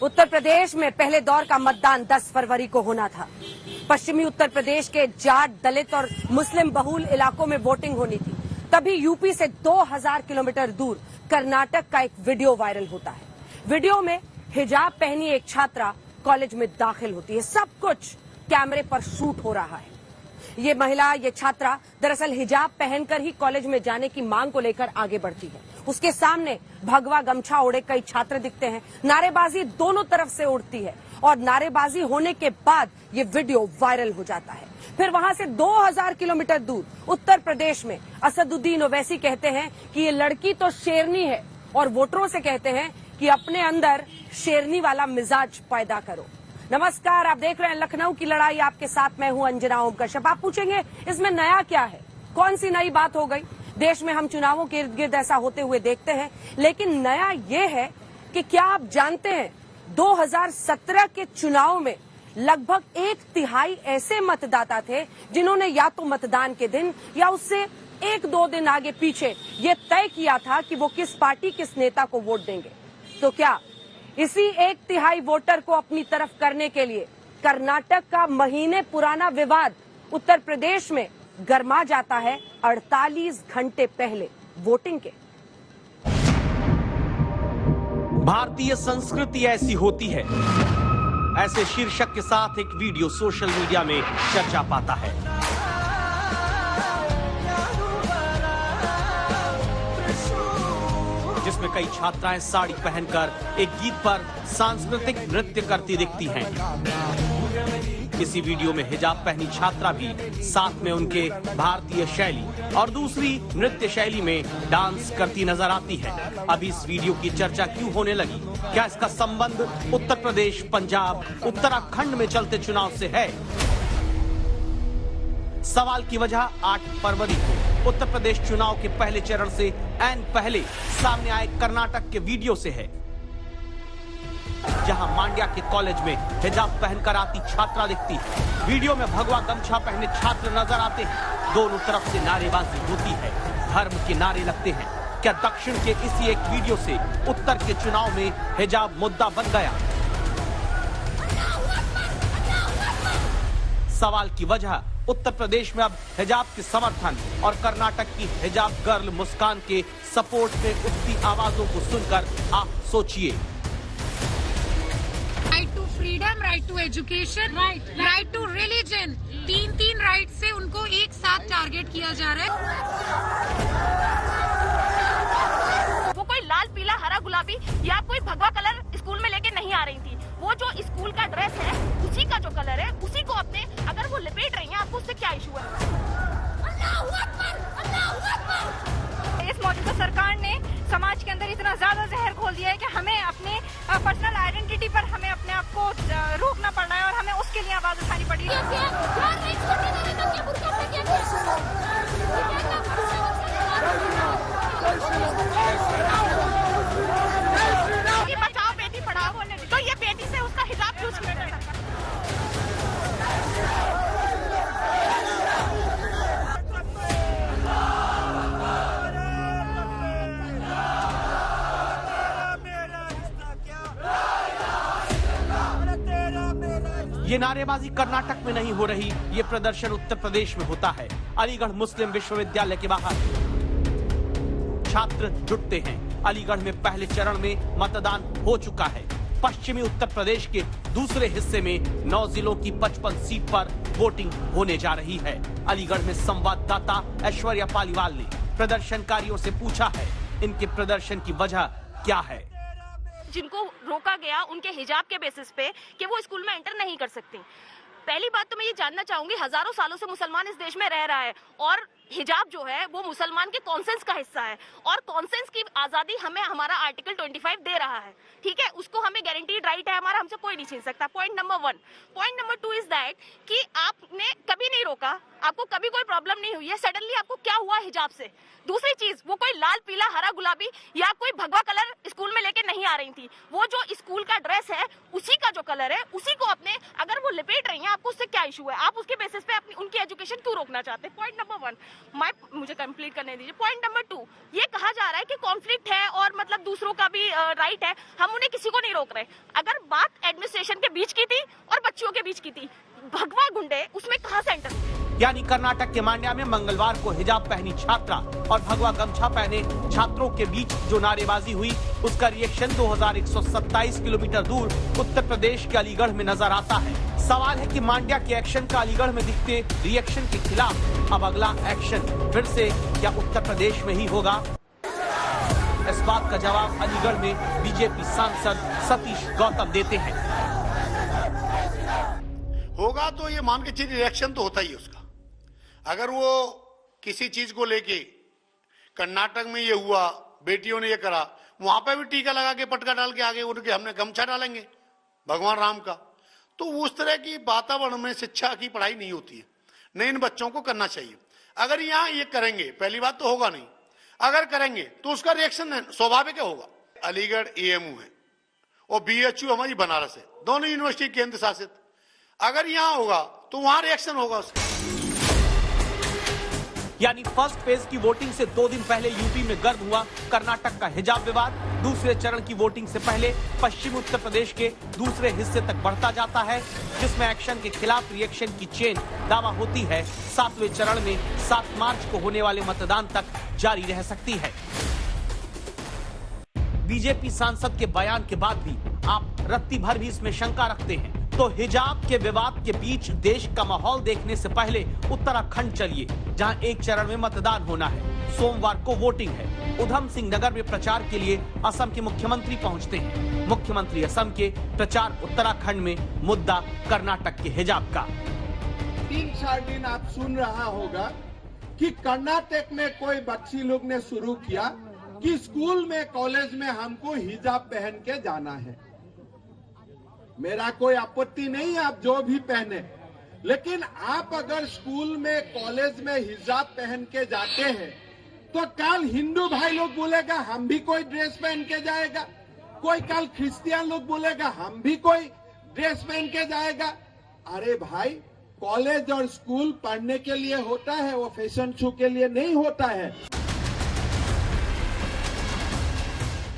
उत्तर प्रदेश में पहले दौर का मतदान 10 फरवरी को होना था। पश्चिमी उत्तर प्रदेश के जाट, दलित और मुस्लिम बहुल इलाकों में वोटिंग होनी थी। तभी यूपी से 2000 किलोमीटर दूर कर्नाटक का एक वीडियो वायरल होता है। वीडियो में हिजाब पहनी एक छात्रा कॉलेज में दाखिल होती है। सब कुछ कैमरे पर शूट हो रहा है। ये महिला, ये छात्रा दरअसल हिजाब पहनकर ही कॉलेज में जाने की मांग को लेकर आगे बढ़ती है। उसके सामने भगवा गमछा ओढ़े कई छात्र दिखते हैं। नारेबाजी दोनों तरफ से उड़ती है और नारेबाजी होने के बाद ये वीडियो वायरल हो जाता है। फिर वहां से 2000 किलोमीटर दूर उत्तर प्रदेश में असदुद्दीन ओवैसी कहते हैं कि ये लड़की तो शेरनी है और वोटरों से कहते हैं कि अपने अंदर शेरनी वाला मिजाज पैदा करो। नमस्कार, आप देख रहे हैं लखनऊ की लड़ाई। आपके साथ मैं हूं अंजना ओम कश्यप। आप पूछेंगे इसमें नया क्या है, कौन सी नई बात हो गई? देश में हम चुनावों के इर्द गिर्द ऐसा होते हुए देखते हैं, लेकिन नया ये है कि क्या आप जानते हैं 2017 के चुनाव में लगभग 1/3 ऐसे मतदाता थे जिन्होंने या तो मतदान के दिन या उससे 1-2 दिन आगे पीछे ये तय किया था कि वो किस पार्टी, किस नेता को वोट देंगे। तो क्या इसी 1/3 वोटर को अपनी तरफ करने के लिए कर्नाटक का महीने पुराना विवाद उत्तर प्रदेश में गर्मा जाता है 48 घंटे पहले वोटिंग के। भारतीय संस्कृति ऐसी होती है, ऐसे शीर्षक के साथ एक वीडियो सोशल मीडिया में चर्चा पाता है। जिसमें कई छात्राएं साड़ी पहनकर एक गीत पर सांस्कृतिक नृत्य करती दिखती हैं। इसी वीडियो में हिजाब पहनी छात्रा भी साथ में उनके भारतीय शैली और दूसरी नृत्य शैली में डांस करती नजर आती है। अभी इस वीडियो की चर्चा क्यों होने लगी? क्या इसका संबंध उत्तर प्रदेश, पंजाब, उत्तराखंड में चलते चुनाव से है? सवाल की वजह 8 फरवरी को उत्तर प्रदेश चुनाव के पहले चरण से ऐन पहले सामने आए कर्नाटक के वीडियो से है, जहां मांड्या के कॉलेज में हिजाब पहनकर आती छात्रा दिखती है। वीडियो में भगवा गमछा पहने छात्र नजर आते हैं। दोनों तरफ से नारेबाजी होती है, धर्म के नारे लगते हैं। क्या दक्षिण के इसी एक वीडियो से उत्तर के चुनाव में हिजाब मुद्दा बन गया? सवाल की वजह उत्तर प्रदेश में अब हिजाब के समर्थन और कर्नाटक की हिजाब गर्ल मुस्कान के सपोर्ट में उठती आवाजों को सुनकर आप सोचिए। Right to freedom, right to education, right to religion, 3 right से उनको एक साथ टारगेट किया जा रहा है। वो कोई लाल, पीला, हरा, गुलाबी या कोई भगवा कलर स्कूल में लेके नहीं आ रही थी। वो जो स्कूल का ड्रेस है उसी का जो कलर है उसी को अपने अगर वो लपेट रही हैं, आपको उससे क्या इशू है? इस मौजूदा सरकार ने समाज के अंदर इतना ज्यादा जहर घोल दिया है कि हमें अपने पर्सनल आइडेंटिटी पर हमें अपने आप को रोकना पड़ रहा है और हमें उसके लिए आवाज उठानी पड़ी है। बचाओ बेटी पढ़ाओ बोलने, तो ये बेटी से उसका हिजाब क्यों छीन रहा है? ये नारेबाजी कर्नाटक में नहीं हो रही, ये प्रदर्शन उत्तर प्रदेश में होता है। अलीगढ़ मुस्लिम विश्वविद्यालय के बाहर छात्र जुटते हैं। अलीगढ़ में पहले चरण में मतदान हो चुका है। पश्चिमी उत्तर प्रदेश के दूसरे हिस्से में 9 जिलों की 55 सीट पर वोटिंग होने जा रही है। अलीगढ़ में संवाददाता ऐश्वर्या पालीवाल ने प्रदर्शनकारियों से पूछा है, इनके प्रदर्शन की वजह क्या है? जिनको रोका गया उनके हिजाब के बेसिस पे कि वो स्कूल में एंटर नहीं कर सकती। पहली बात तो मैं ये जानना चाहूंगी, हजारों सालों से मुसलमान इस देश में रह रहा है और हिजाब जो है वो मुसलमान के कॉन्सेंस का हिस्सा है और कॉन्सेंस की आजादी हमें हमारा आर्टिकल 25 दे रहा है। ठीक है, उसको हमें गारंटीड राइट है हमारा, हमसे कोई नहीं छीन सकता। Point number 1। Point number 2 is that कि आपने कभी नहीं रोका, आपको कभी कोई प्रॉब्लम नहीं हुई है, सडनली आपको क्या हुआ हिजाब से? दूसरी चीज, वो कोई लाल, पीला, हरा, गुलाबी या कोई भगवा कलर स्कूल में लेके नहीं आ रही थी। वो जो स्कूल का ड्रेस है उसी का जो कलर है उसी को अपने अगर वो लपेट रही हैं, आपको उससे क्या इशू है? आप उसके बेसिस पे अपनी उनकी एजुकेशन क्यों रोकना चाहते हैं? Point number 1। मुझे कंप्लीट करने दीजिए। पॉइंट नंबर 2, ये कहा जा रहा है कि कॉन्फ्लिक्ट है और मतलब दूसरों का भी राइट है, हम उन्हें किसी को नहीं रोक रहे। अगर बात एडमिनिस्ट्रेशन के बीच की थी और बच्चियों के बीच की थी, भगवा गुंडे उसमें कहाँ सेंटर? यानी कर्नाटक के मांड्या में मंगलवार को हिजाब पहनी छात्रा और भगवा गमछा पहने छात्रों के बीच जो नारेबाजी हुई, उसका रिएक्शन 2127 किलोमीटर दूर उत्तर प्रदेश के अलीगढ़ में नजर आता है। सवाल है कि मांड्या के एक्शन का अलीगढ़ में दिखते रिएक्शन के खिलाफ अब अगला एक्शन फिर से क्या उत्तर प्रदेश में ही होगा? इस बात का जवाब अलीगढ़ में बीजेपी सांसद सतीश गौतम देते हैं। होगा तो ये मान के चलिए रिएक्शन तो होता ही उसका। अगर वो किसी चीज को लेके कर्नाटक में ये हुआ, बेटियों ने ये करा, वहां पे भी टीका लगा के पटका डाल के आगे उनके हमने गमछा डालेंगे भगवान राम का, तो उस तरह की वातावरण में शिक्षा की पढ़ाई नहीं होती है, नहीं इन बच्चों को करना चाहिए। अगर यहाँ ये करेंगे, पहली बात तो होगा नहीं, अगर करेंगे तो उसका रिएक्शन स्वाभाविक होगा। अलीगढ़ एएमयू है और बीएचयू हमारी बनारस है, दोनों यूनिवर्सिटी केंद्र शासित। अगर यहाँ होगा तो वहां रिएक्शन होगा उसका। यानी फर्स्ट फेज की वोटिंग से 2 दिन पहले यूपी में गर्म हुआ कर्नाटक का हिजाब विवाद, दूसरे चरण की वोटिंग से पहले पश्चिमी उत्तर प्रदेश के दूसरे हिस्से तक बढ़ता जाता है, जिसमें एक्शन के खिलाफ रिएक्शन की चेन दावा होती है 7वें चरण में 7 मार्च को होने वाले मतदान तक जारी रह सकती है। बीजेपी सांसद के बयान के बाद भी आप रत्ती भर भी इसमें शंका रखते हैं तो हिजाब के विवाद के बीच देश का माहौल देखने से पहले उत्तराखंड चलिए, जहां एक चरण में मतदान होना है। सोमवार को वोटिंग है। उधम सिंह नगर में प्रचार के लिए असम के मुख्यमंत्री पहुंचते हैं। मुख्यमंत्री असम के, प्रचार उत्तराखंड में, मुद्दा कर्नाटक के हिजाब का। 3-4 दिन आप सुन रहा होगा कि कर्नाटक में कोई बच्ची लोग ने शुरू किया कि स्कूल में, कॉलेज में हमको हिजाब पहन के जाना है। मेरा कोई आपत्ति नहीं, आप जो भी पहने, लेकिन आप अगर स्कूल में, कॉलेज में हिजाब पहन के जाते हैं तो कल हिंदू भाई लोग बोलेगा हम भी कोई ड्रेस पहन के जाएगा, कोई कल क्रिश्चियन लोग बोलेगा हम भी कोई ड्रेस पहन के जाएगा। अरे भाई, कॉलेज और स्कूल पढ़ने के लिए होता है, वो फैशन शो के लिए नहीं होता है।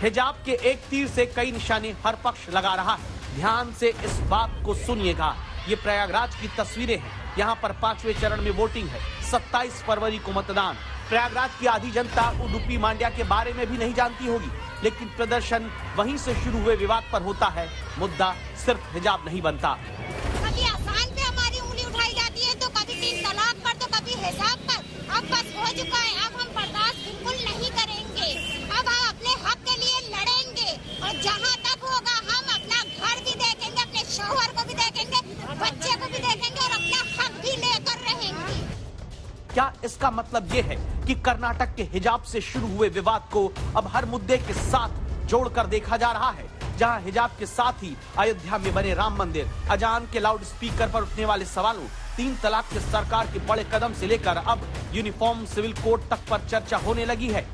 हिजाब के एक तीर से कई निशाने हर पक्ष लगा रहा है। ध्यान से इस बात को सुनिएगा, ये प्रयागराज की तस्वीरें हैं। यहाँ पर 5वें चरण में वोटिंग है, 27 फरवरी को मतदान। प्रयागराज की आधी जनता उडुपी मांड्या के बारे में भी नहीं जानती होगी, लेकिन प्रदर्शन वहीं से शुरू हुए विवाद पर होता है। मुद्दा सिर्फ हिजाब नहीं बनता। कभी आसान पे हमारी उंगली उठाई जाती है, तो कभी 3 तलाक पर, तो कभी हिजाब पर। अब बस हो चुका है, अब हम बर्दाश्त बिल्कुल नहीं करेंगे। अब हम अपने हक के लिए लड़ेंगे और जहाँ तक होगा हम अपना घर भी देखेंगे, अपने शौहर को भी देखेंगे, बच्चे को भी देखेंगे और अपना हक भी लेकर रहेंगे। क्या इसका मतलब ये है कि कर्नाटक के हिजाब से शुरू हुए विवाद को अब हर मुद्दे के साथ जोड़कर देखा जा रहा है, जहां हिजाब के साथ ही अयोध्या में बने राम मंदिर, अजान के लाउड स्पीकर पर उठने वाले सवालों, 3 तलाक के सरकार के बड़े कदम से लेकर अब यूनिफॉर्म सिविल कोड तक पर चर्चा होने लगी है।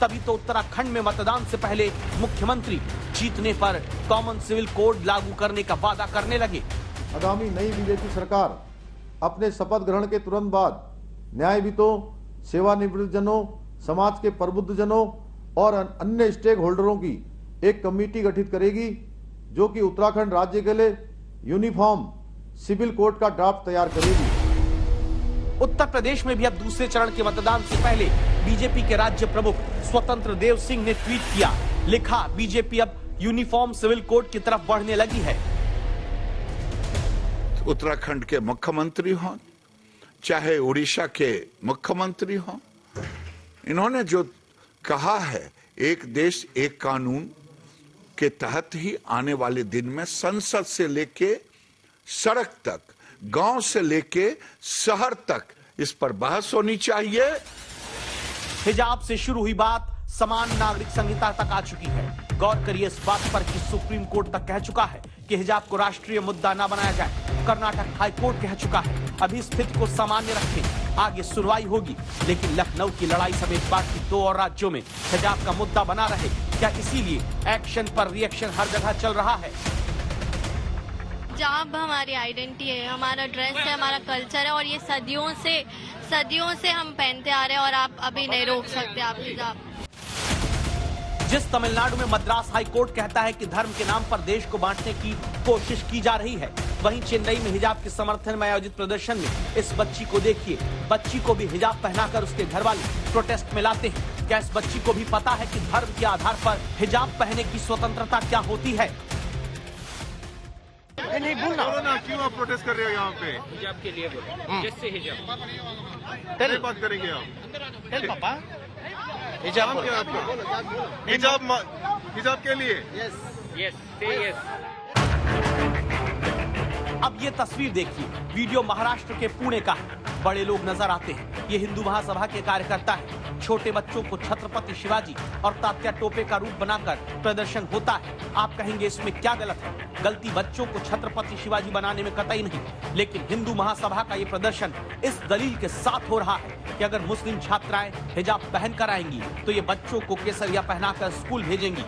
तभी तो उत्तराखंड में मतदान से पहले मुख्यमंत्री जीतने पर कॉमन सिविल कोड लागू करने का वादा करने लगे। आगामी नई बीजेपी सरकार अपने शपथ ग्रहण के तुरंत बाद न्यायविदों, सेवानिवृत्त जनों, समाज के प्रबुद्ध जनों और अन्य स्टेक होल्डरों की एक कमेटी गठित करेगी, जो कि उत्तराखंड राज्य के लिए यूनिफॉर्म सिविल कोड का ड्राफ्ट तैयार करेगी। उत्तर प्रदेश में भी अब दूसरे चरण के मतदान से पहले बीजेपी के राज्य प्रमुख स्वतंत्र देव सिंह ने ट्वीट किया, लिखा, बीजेपी अब यूनिफॉर्म सिविल कोड की तरफ बढ़ने लगी है। उत्तराखंड के मुख्यमंत्री हों, चाहे उड़ीसा के मुख्यमंत्री हों, इन्होंने जो कहा है, एक देश एक कानून के तहत ही आने वाले दिन में संसद से लेके सड़क तक, गांव से लेके शहर तक इस पर बहस होनी चाहिए। हिजाब से शुरू हुई बात समान नागरिक संहिता तक आ चुकी है। गौर करिए इस बात पर कि सुप्रीम कोर्ट तक कह चुका है कि हिजाब को राष्ट्रीय मुद्दा न बनाया जाए। कर्नाटक हाई कोर्ट कह चुका है अभी स्थिति को सामान्य रखें, आगे सुनवाई होगी। लेकिन लखनऊ की लड़ाई समेत बाकी 2 और राज्यों में हिजाब का मुद्दा बना रहे, क्या इसीलिए एक्शन पर रिएक्शन हर जगह चल रहा है? हिजाब हमारी आइडेंटिटी है, हमारा ड्रेस है, हमारा कल्चर है और ये सदियों से हम पहनते आ रहे हैं और आप अभी नहीं रोक सकते आप हिजाब। जिस तमिलनाडु में मद्रास हाई कोर्ट कहता है कि धर्म के नाम पर देश को बांटने की कोशिश की जा रही है, वहीं चेन्नई में हिजाब के समर्थन में आयोजित प्रदर्शन में इस बच्ची को देखिए। बच्ची को भी हिजाब पहनाकर उसके घर वाले प्रोटेस्ट में लाते हैं। क्या इस बच्ची को भी पता है कि धर्म के आधार पर हिजाब पहनने की स्वतंत्रता क्या होती है? नहीं बोलना ना, क्यों आप प्रोटेस्ट कर रहे हो यहाँ पे? हिजाब के लिए बोलो, जिससे हिजाब पहले बात करेंगे आप। पापा हिजाब क्या आपका? हिजाब के लिए? यस। अब ये तस्वीर देखिए, वीडियो महाराष्ट्र के पुणे का है। बड़े लोग नजर आते हैं, ये हिंदू महासभा के कार्यकर्ता हैं। छोटे बच्चों को छत्रपति शिवाजी और तात्या टोपे का रूप बनाकर प्रदर्शन होता है। आप कहेंगे इसमें क्या गलत है? गलती बच्चों को छत्रपति शिवाजी बनाने में कतई नहीं, लेकिन हिंदू महासभा का ये प्रदर्शन इस दलील के साथ हो रहा है कि अगर मुस्लिम छात्राएं हिजाब पहन कर आएंगी तो ये बच्चों को केसरिया पहनाकर स्कूल भेजेंगी।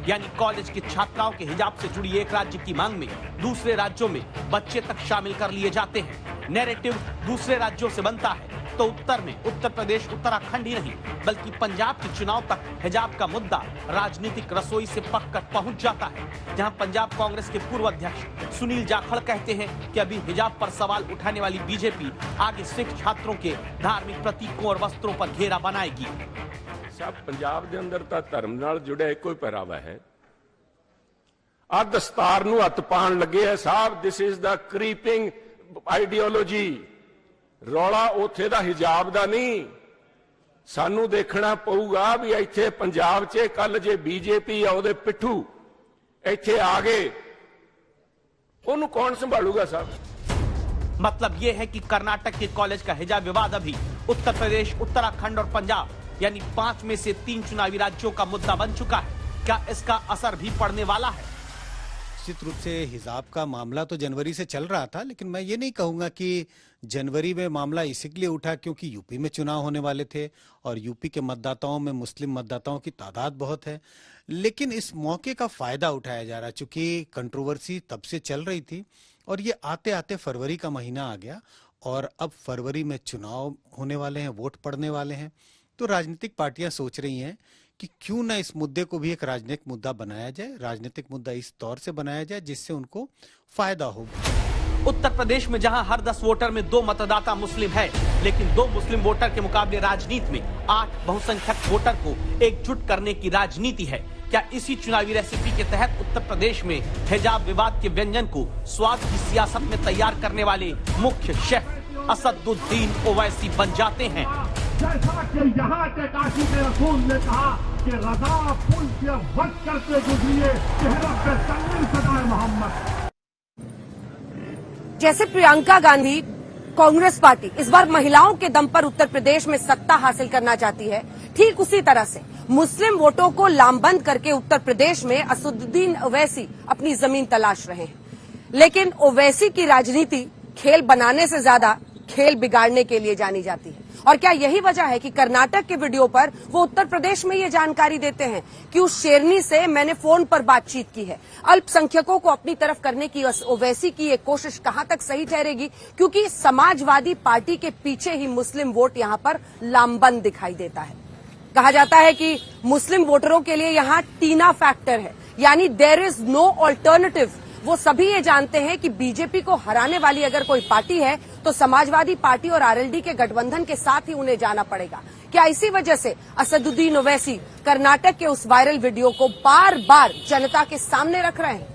यानी कॉलेज की छात्राओं के हिजाब से जुड़ी एक राज्य की मांग में दूसरे राज्यों में बच्चे तक शामिल कर लिए जाते हैं। नैरेटिव दूसरे राज्यों से बनता है तो उत्तर में उत्तर प्रदेश, उत्तराखंड ही नहीं बल्कि पंजाब के चुनाव तक हिजाब का मुद्दा राजनीतिक रसोई से पककर पहुंच जाता है। जहां पंजाब कांग्रेस के पूर्व अध्यक्ष सुनील जाखड़ कहते हैं कि अभी हिजाब पर सवाल उठाने वाली बीजेपी आगे सिख छात्रों के धार्मिक प्रतीकों और वस्त्रों पर घेरा बनाएगी। सब पंजाब के अंदर तो धर्म नाल जुड़े एक कोई पहरावा है। आ दस्तार नूं हत्थ पाण लगे है साहब, this is the creeping ideology. रौला उत्थे दा हिजाब दा नहीं, सानू देखना पऊगा भी इत्थे पंजाब च कल जे बीजेपी आ उहदे पिट्ठू इत्थे आ गए, उन्होंने कौन संभालूगा साहब? मतलब यह है कि कर्नाटक के कॉलेज का हिजाब विवाद अभी उत्तर प्रदेश, उत्तराखंड और पंजाब यानी 5 में से 3 चुनावी राज्यों का मुद्दा बन चुका है। क्या इसका असर भी पड़ने वाला है? निश्चित रूप से हिजाब का मामला तो जनवरी से चल रहा था, लेकिन मैं ये नहीं कहूंगा कि जनवरी में मामला इसीलिए उठा क्योंकि यूपी में चुनाव होने वाले थे और यूपी के मतदाताओं में मुस्लिम मतदाताओं की तादाद बहुत है। लेकिन इस मौके का फायदा उठाया जा रहा है, चूंकि कंट्रोवर्सी तब से चल रही थी और ये आते आते फरवरी का महीना आ गया और अब फरवरी में चुनाव होने वाले हैं, वोट पड़ने वाले हैं। तो राजनीतिक पार्टियां सोच रही हैं कि क्यों ना इस मुद्दे को भी एक राजनीतिक मुद्दा बनाया जाए, राजनीतिक मुद्दा इस तौर से बनाया जाए जिससे उनको फायदा हो। उत्तर प्रदेश में जहां हर 10 वोटर में 2 मतदाता मुस्लिम है, लेकिन 2 मुस्लिम वोटर के मुकाबले राजनीति में 8 बहुसंख्यक वोटर को एकजुट करने की राजनीति है। क्या इसी चुनावी रेसिपी के तहत उत्तर प्रदेश में हिजाब विवाद के व्यंजन को स्वाद की सियासत में तैयार करने वाले मुख्य शेफ असदुद्दीन ओवैसी बन जाते हैं? जैसा कि यहाँ के काशी के रसूल ने कहा कि रजा पुल से वक्त करते गुजरिए चेहरा पे तंगीर सदाए मोहम्मद। जैसे प्रियंका गांधी कांग्रेस पार्टी इस बार महिलाओं के दम पर उत्तर प्रदेश में सत्ता हासिल करना चाहती है, ठीक उसी तरह से मुस्लिम वोटों को लामबंद करके उत्तर प्रदेश में असदुद्दीन ओवैसी अपनी जमीन तलाश रहे हैं। लेकिन ओवैसी की राजनीति खेल बनाने से ज्यादा खेल बिगाड़ने के लिए जानी जाती है। और क्या यही वजह है कि कर्नाटक के वीडियो पर वो उत्तर प्रदेश में ये जानकारी देते हैं कि उस शेरनी से मैंने फोन पर बातचीत की है। अल्पसंख्यकों को अपनी तरफ करने की ओवैसी की ये कोशिश कहां तक सही ठहरेगी, क्योंकि समाजवादी पार्टी के पीछे ही मुस्लिम वोट यहां पर लामबंद दिखाई देता है। कहा जाता है कि मुस्लिम वोटरों के लिए यहां टीना फैक्टर है, यानी देयर इज नो ऑल्टरनेटिव। वो सभी ये जानते हैं कि बीजेपी को हराने वाली अगर कोई पार्टी है तो समाजवादी पार्टी और आरएलडी के गठबंधन के साथ ही उन्हें जाना पड़ेगा। क्या इसी वजह से असदुद्दीन ओवैसी कर्नाटक के उस वायरल वीडियो को बार बार जनता के सामने रख रहे हैं?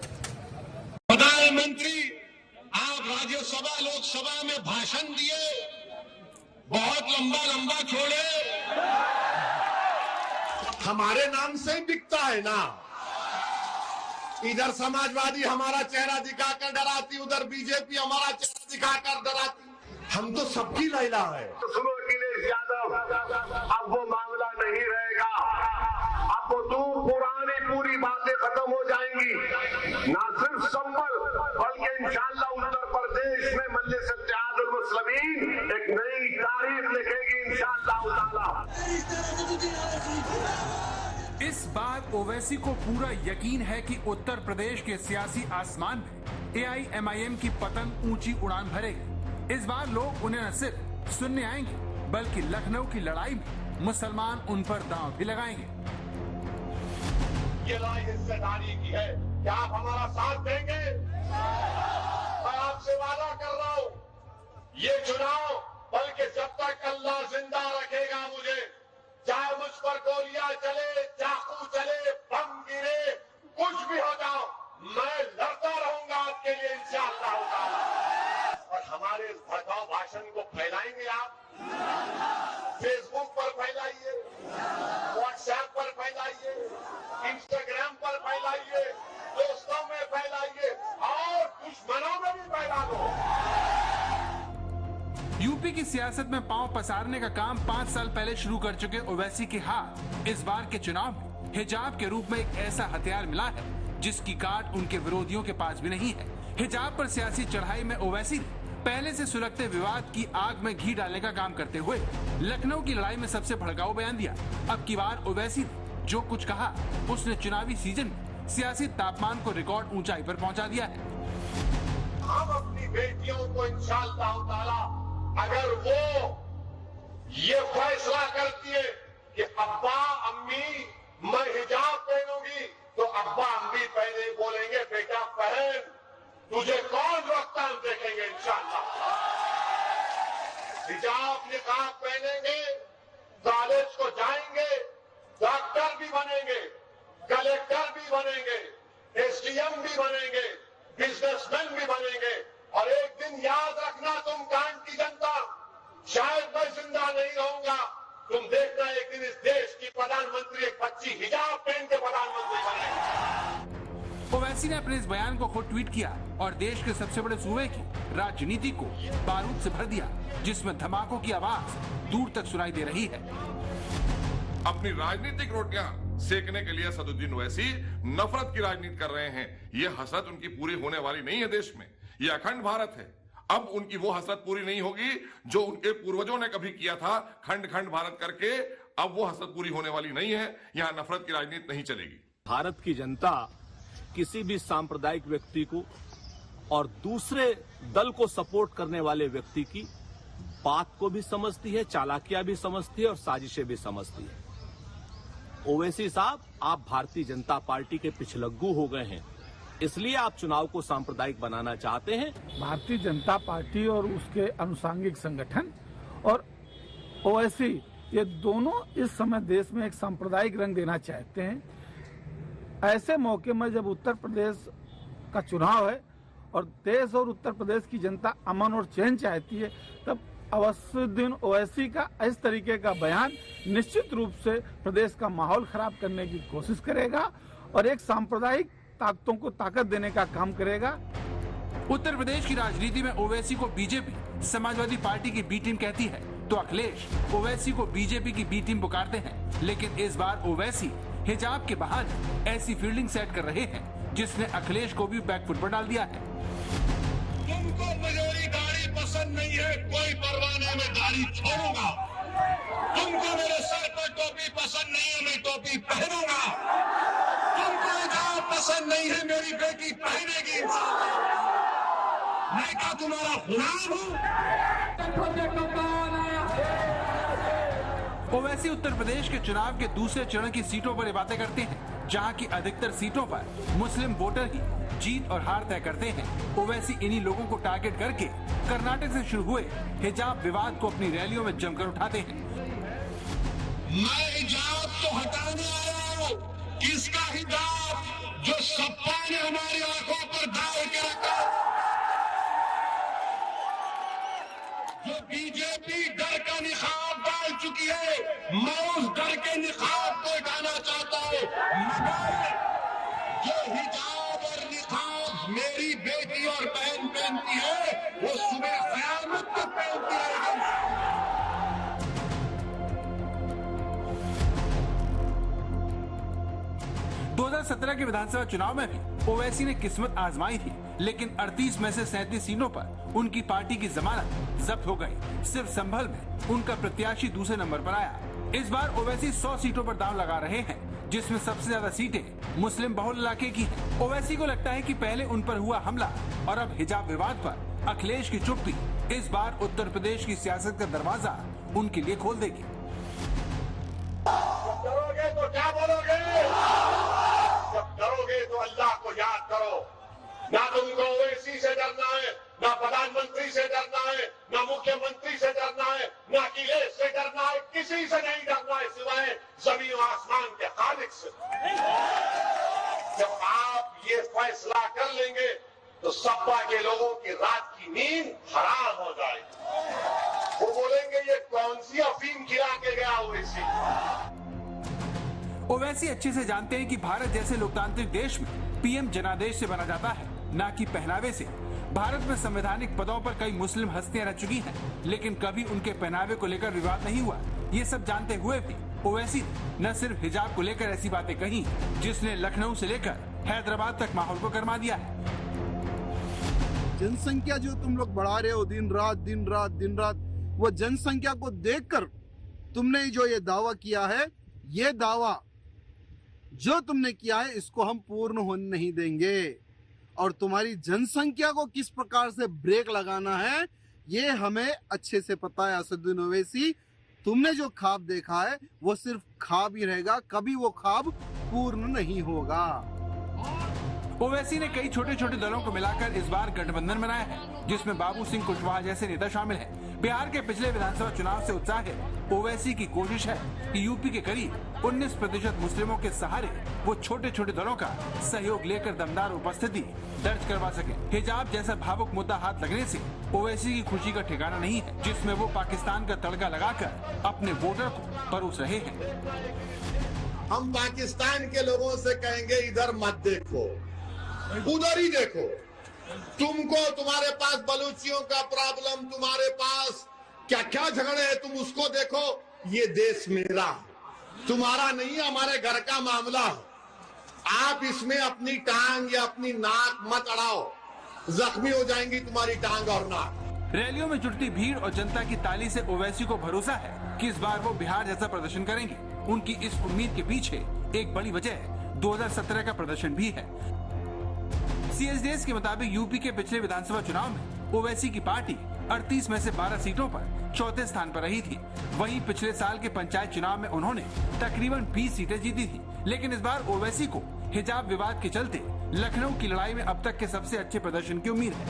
प्रधानमंत्री, आप राज्यसभा लोकसभा में भाषण दिए, बहुत लंबा लंबा छोड़े, हमारे नाम से ही बिकता है ना। इधर समाजवादी हमारा चेहरा दिखाकर डराती, उधर बीजेपी हमारा चेहरा दिखाकर डराती। हम तो सबकी लैला है। सुनो अखिलेश यादव, अब वो मामला नहीं रहेगा। अब वो तो पुरानी पूरी बातें खत्म हो जाएंगी। ना सिर्फ संबल बल्कि इंशाअल्लाह उत्तर प्रदेश में मजलिस इत्तेहादुल मुस्लिमीन एक नई तारीख लिखेगी इंशाअल्लाह। इस बार ओवैसी ओवैसी को पूरा यकीन है कि उत्तर प्रदेश के सियासी आसमान में AIMIM की पतंग ऊंची उड़ान भरेगी। इस बार लोग उन्हें न सिर्फ सुनने आएंगे बल्कि लखनऊ की लड़ाई में मुसलमान उन पर दांव भी लगाएंगे। ये लड़ाई हिस्सेदारी की है, क्या आप हमारा साथ देंगे? मैं आपसे वादा कर रहा हूं, ये चुनाव बल्कि जब तक अल्लाह जिंदा रखेगा मुझे, चाहे मुझ पर गोलियां चले, चाकू चले, बम गिरे, कुछ भी हो जाओ, मैं लड़ता रहूंगा आपके लिए इंशाअल्लाह। और हमारे इस भड़काऊ भाषण को फैलाएंगे आप, फेसबुक पर फैलाइए, व्हाट्सएप पर फैलाइए, इंस्टाग्राम पर फैलाइए, दोस्तों में फैलाइए और दुश्मनों में भी फैला दो। यूपी की सियासत में पांव पसारने का काम 5 साल पहले शुरू कर चुके ओवैसी के हाथ इस बार के चुनाव में हिजाब के रूप में एक ऐसा हथियार मिला है जिसकी काट उनके विरोधियों के पास भी नहीं है। हिजाब पर सियासी चढ़ाई में ओवैसी ने पहले से सुलगते विवाद की आग में घी डालने का काम करते हुए लखनऊ की लड़ाई में सबसे भड़काऊ बयान दिया। अब की बार ओवैसी ने जो कुछ कहा उसने चुनावी सीजन में सियासी तापमान को रिकॉर्ड ऊंचाई पर पहुंचा दिया है। हम अपनी बेटियों को इंशाअल्लाह ताला अगर वो ये फैसला करती है कि अब्बा अम्मी मैं हिजाब पहनूंगी, तो अब्बा अम्मी पहले बोलेंगे बेटा पहन, तुझे कौन रोकता, हम देखेंगे इंशाअल्लाह। हिजाब निकाब पहनेंगे, कॉलेज को जाएंगे, डॉक्टर भी बनेंगे, कलेक्टर भी बनेंगे, SDM भी बनेंगे, बिजनेसमैन भी बनेंगे। और एक दिन याद रखना तुम कांड की जनता, शायद मैं जिंदा नहीं रहूंगा, तुम देखना एक दिन इस देश की प्रधानमंत्री एक बच्ची हिजाब पहन के प्रधानमंत्री बनेगी। ओवैसी ने अपने इस बयान को खुद ट्वीट किया और देश के सबसे बड़े सूबे की राजनीति को बारूद से भर दिया, जिसमें धमाकों की आवाज दूर तक सुनाई दे रही है। अपनी राजनीतिक रोटियां सेकने के लिए सदुद्दीन ओवैसी नफरत की राजनीति कर रहे हैं। ये हसरत उनकी पूरी होने वाली नहीं है। देश में ये अखंड भारत है। अब उनकी वो हसरत पूरी नहीं होगी जो उनके पूर्वजों ने कभी किया था, खंड खंड भारत करके। अब वो हसरत पूरी होने वाली नहीं है। यहाँ नफरत की राजनीति नहीं चलेगी। भारत की जनता किसी भी सांप्रदायिक व्यक्ति को और दूसरे दल को सपोर्ट करने वाले व्यक्ति की बात को भी समझती है, चालाकियां भी समझती है और साजिशें भी समझती है। ओवैसी साहब, आप भारतीय जनता पार्टी के पिछलग्गू हो गए हैं, इसलिए आप चुनाव को सांप्रदायिक बनाना चाहते हैं। भारतीय जनता पार्टी और उसके अनुसांगिक संगठन और ओवैसी, ये दोनों इस समय देश में एक सांप्रदायिक रंग देना चाहते हैं। ऐसे मौके में जब उत्तर प्रदेश का चुनाव है और देश और उत्तर प्रदेश की जनता अमन और चैन चाहती है, तब असदुद्दीन ओवैसी का इस तरीके का बयान निश्चित रूप से प्रदेश का माहौल खराब करने की कोशिश करेगा और एक सांप्रदायिक ताकतों को ताकत देने का काम करेगा। उत्तर प्रदेश की राजनीति में ओवैसी को बीजेपी समाजवादी पार्टी की बी टीम कहती है, तो अखिलेश ओवैसी को बीजेपी की बी टीम पुकारते हैं। लेकिन इस बार ओवैसी हिजाब के बहाने ऐसी फील्डिंग सेट कर रहे हैं जिसने अखिलेश को भी बैकफुट पर डाल दिया है। तुमको मेरी दाढ़ी पसंद नहीं है, कोई परवाह नहीं, मैं दाढ़ी छोड़ूंगा। तुमको मेरे सर पर टोपी पसंद नहीं है, मैं टोपी पहनूंगा। तुमको हिजाब पसंद नहीं है, मेरी बेटी पहनेगी। मैं क्या तुम्हारा गुलाम हूँ? ओवैसी उत्तर प्रदेश के चुनाव के दूसरे चरण की सीटों पर ये बातें करते हैं, जहां की अधिकतर सीटों पर मुस्लिम वोटर ही जीत और हार तय करते हैं। ओवैसी इन्हीं लोगों को टारगेट करके कर्नाटक से शुरू हुए हिजाब विवाद को अपनी रैलियों में जमकर उठाते हैं। मैं हिजाब तो हटाने आया हूँ। किसका हिजाब? जो सपा ने हमारी आंखों पर डाल के रखा, जो बीजेपी डर का निकाब डाल चुकी है, मैं उस डर के निकाब को हटाना चाहता हूँ। मगर जो हिजाब और निकाब मेरी बेटी और बहन पहनती है, वो सुबह क़यामत तक पहनती रहेगी। 2017 के विधानसभा चुनाव में भी ओवैसी ने किस्मत आजमाई थी, लेकिन 38 में से 37 सीटों पर उनकी पार्टी की जमानत जब्त हो गई। सिर्फ संभल में उनका प्रत्याशी दूसरे नंबर पर आया। इस बार ओवैसी 100 सीटों पर दांव लगा रहे हैं, जिसमें सबसे ज्यादा सीटें मुस्लिम बहुल इलाके की हैं। ओवैसी को लगता है कि पहले उन पर हुआ हमला और अब हिजाब विवाद पर अखिलेश की चुप्पी इस बार उत्तर प्रदेश की सियासत का दरवाजा उनके लिए खोल देगी। डरोगे तो क्या बोलोगे? जब डरोगे तो अल्लाह को याद करो। ना तुमको ओवैसी से डरना है, ना प्रधानमंत्री से डरना है, ना मुख्यमंत्री से डरना है, ना अखिलेश से डरना है, किसी से नहीं डरना है सिवाय जमीन और आसमान के खालिक से। जब आप ये फैसला कर लेंगे तो सपा के लोगों की रात की नींद हराम हो जाएगी। वो बोलेंगे ये कौन सी अफीम खिला के गया ओवैसी। ओवैसी अच्छे से जानते हैं कि भारत जैसे लोकतांत्रिक देश में पीएम जनादेश से बना जाता है, ना कि पहनावे से। भारत में संवैधानिक पदों पर कई मुस्लिम हस्तियां रह चुकी हैं, लेकिन कभी उनके पहनावे को लेकर विवाद नहीं हुआ। ये सब जानते हुए भी ओवैसी ने न सिर्फ हिजाब को लेकर ऐसी बातें कही जिसने लखनऊ से लेकर हैदराबाद तक माहौल को गरमा दिया है। जनसंख्या जो तुम लोग बढ़ा रहे हो दिन रात, वो जनसंख्या को देखकर तुमने जो ये दावा किया है, ये दावा जो तुमने किया है इसको हम पूर्ण होने नहीं देंगे। और तुम्हारी जनसंख्या को किस प्रकार से ब्रेक लगाना है ये हमें अच्छे से पता है। असदुद्दीन ओवैसी, तुमने जो ख्वाब देखा है वो सिर्फ ख्वाब ही रहेगा, कभी वो ख्वाब पूर्ण नहीं होगा। ओवैसी ने कई छोटे छोटे दलों को मिलाकर इस बार गठबंधन बनाया है, जिसमें बाबू सिंह कुशवाहा जैसे नेता शामिल हैं। बिहार के पिछले विधानसभा चुनाव से उत्साह है। ओवैसी की कोशिश है कि यूपी के करीब 19% मुस्लिमों के सहारे वो छोटे छोटे दलों का सहयोग लेकर दमदार उपस्थिति दर्ज करवा सके। हिजाब जैसा भावुक मुद्दा हाथ लगने से ओवैसी की खुशी का ठिकाना नहीं है, जिसमें वो पाकिस्तान का तड़का लगाकर अपने वोटर को परोस रहे हैं। हम पाकिस्तान के लोगों से कहेंगे इधर मत देखो, उधर ही देखो। तुमको तुम्हारे पास बलूचियों का प्रॉब्लम, तुम्हारे पास क्या क्या झगड़े हैं, तुम उसको देखो। ये देश मेरा, तुम्हारा नहीं, हमारे घर का मामला। आप इसमें अपनी टांग या अपनी नाक मत अड़ाओ, जख्मी हो जाएंगी तुम्हारी टांग और नाक। रैलियों में जुटती भीड़ और जनता की ताली से ओवैसी को भरोसा है कि इस बार वो बिहार जैसा प्रदर्शन करेंगे। उनकी इस उम्मीद के पीछे एक बड़ी वजह 2017 का प्रदर्शन भी है। सीएसडीएस के मुताबिक यूपी के पिछले विधानसभा चुनाव में ओवैसी की पार्टी 38 में से 12 सीटों पर चौथे स्थान पर रही थी। वहीं पिछले साल के पंचायत चुनाव में उन्होंने तकरीबन 20 सीटें जीती थी। लेकिन इस बार ओवैसी को हिजाब विवाद के चलते लखनऊ की लड़ाई में अब तक के सबसे अच्छे प्रदर्शन की उम्मीद है।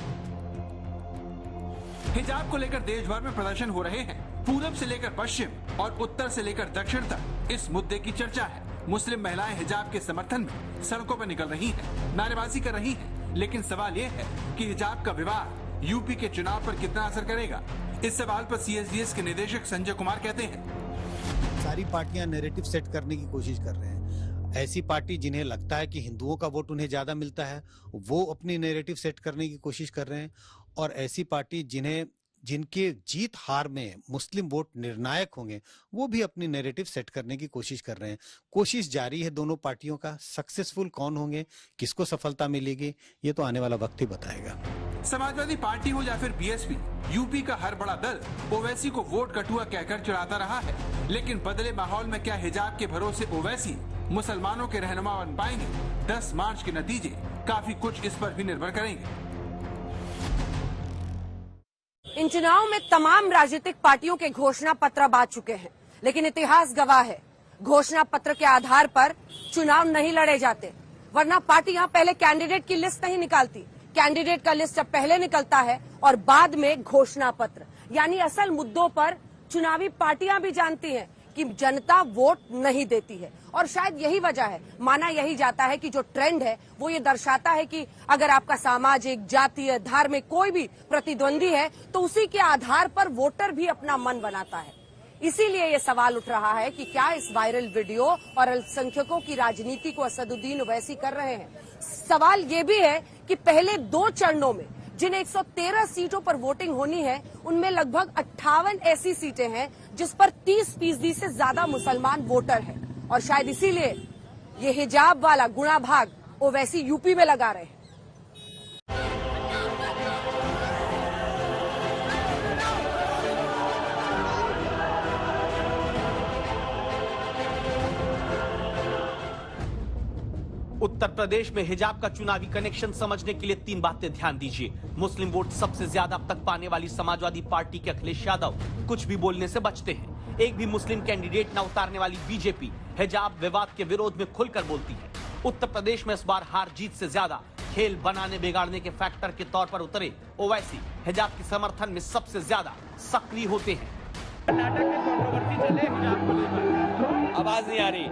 हिजाब को लेकर देश भर में प्रदर्शन हो रहे हैं। पूरब से लेकर पश्चिम और उत्तर से लेकर दक्षिण तक इस मुद्दे की चर्चा है। मुस्लिम महिलाएं हिजाब के समर्थन में सड़कों पर निकल रही हैं, नारेबाजी कर रही हैं। लेकिन सवाल ये है कि हिजाब का विवाद यूपी के चुनाव पर कितना असर करेगा। इस सवाल पर सीएसडीएस के निदेशक संजय कुमार कहते हैं, सारी पार्टियां नैरेटिव सेट करने की कोशिश कर रहे हैं। ऐसी पार्टी जिन्हें लगता है कि हिंदुओं का वोट उन्हें ज्यादा मिलता है, वो अपनी नैरेटिव सेट करने की कोशिश कर रहे हैं। और ऐसी पार्टी जिनके जीत हार में मुस्लिम वोट निर्णायक होंगे, वो भी अपनी नैरेटिव सेट करने की कोशिश कर रहे हैं। कोशिश जारी है दोनों पार्टियों का। सक्सेसफुल कौन होंगे, किसको सफलता मिलेगी, ये तो आने वाला वक्त ही बताएगा। समाजवादी पार्टी हो या फिर बीएसपी, यूपी का हर बड़ा दल ओवैसी को वोट कटुआ कहकर चिढ़ाता रहा है। लेकिन बदले माहौल में क्या हिजाब के भरोसे ओवैसी मुसलमानों के रहनुमा बन पाएंगे? 10 मार्च के नतीजे काफी कुछ इस पर भी निर्भर करेंगे। इन चुनाव में तमाम राजनीतिक पार्टियों के घोषणा पत्र आ चुके हैं, लेकिन इतिहास गवाह है, घोषणा पत्र के आधार पर चुनाव नहीं लड़े जाते। वरना पार्टियां पहले कैंडिडेट की लिस्ट नहीं निकालती। कैंडिडेट का लिस्ट अब पहले निकलता है और बाद में घोषणा पत्र। यानी असल मुद्दों पर चुनावी पार्टियां भी जानती हैं कि जनता वोट नहीं देती है। और शायद यही वजह है, माना यही जाता है कि जो ट्रेंड है वो ये दर्शाता है कि अगर आपका सामाजिक, जातीय, धार्मिक कोई भी प्रतिद्वंदी है तो उसी के आधार पर वोटर भी अपना मन बनाता है। इसीलिए ये सवाल उठ रहा है कि क्या इस वायरल वीडियो और अल्पसंख्यकों की राजनीति को असदुद्दीन ओवैसी कर रहे हैं। सवाल ये भी है कि पहले 2 चरणों में जिन 113 सीटों पर वोटिंग होनी है, उनमें लगभग 58 ऐसी सीटें हैं जिस पर 30% से ज्यादा मुसलमान वोटर हैं। और शायद इसीलिए ये हिजाब वाला गुणा भाग ओवैसी यूपी में लगा रहे हैं। उत्तर प्रदेश में हिजाब का चुनावी कनेक्शन समझने के लिए 3 बातें ध्यान दीजिए। मुस्लिम वोट सबसे ज्यादा अब तक पाने वाली समाजवादी पार्टी के अखिलेश यादव कुछ भी बोलने से बचते हैं। एक भी मुस्लिम कैंडिडेट न उतारने वाली बीजेपी हिजाब विवाद के विरोध में खुलकर बोलती है। उत्तर प्रदेश में इस बार हार जीत से ज्यादा खेल बनाने बिगाड़ने के फैक्टर के तौर पर उतरे ओवैसी हिजाब के समर्थन में सबसे ज्यादा सक्रिय होते हैं। कर्नाटक में कंट्रोवर्सी चले हिजाब को लेकर, आवाज नहीं आ रही।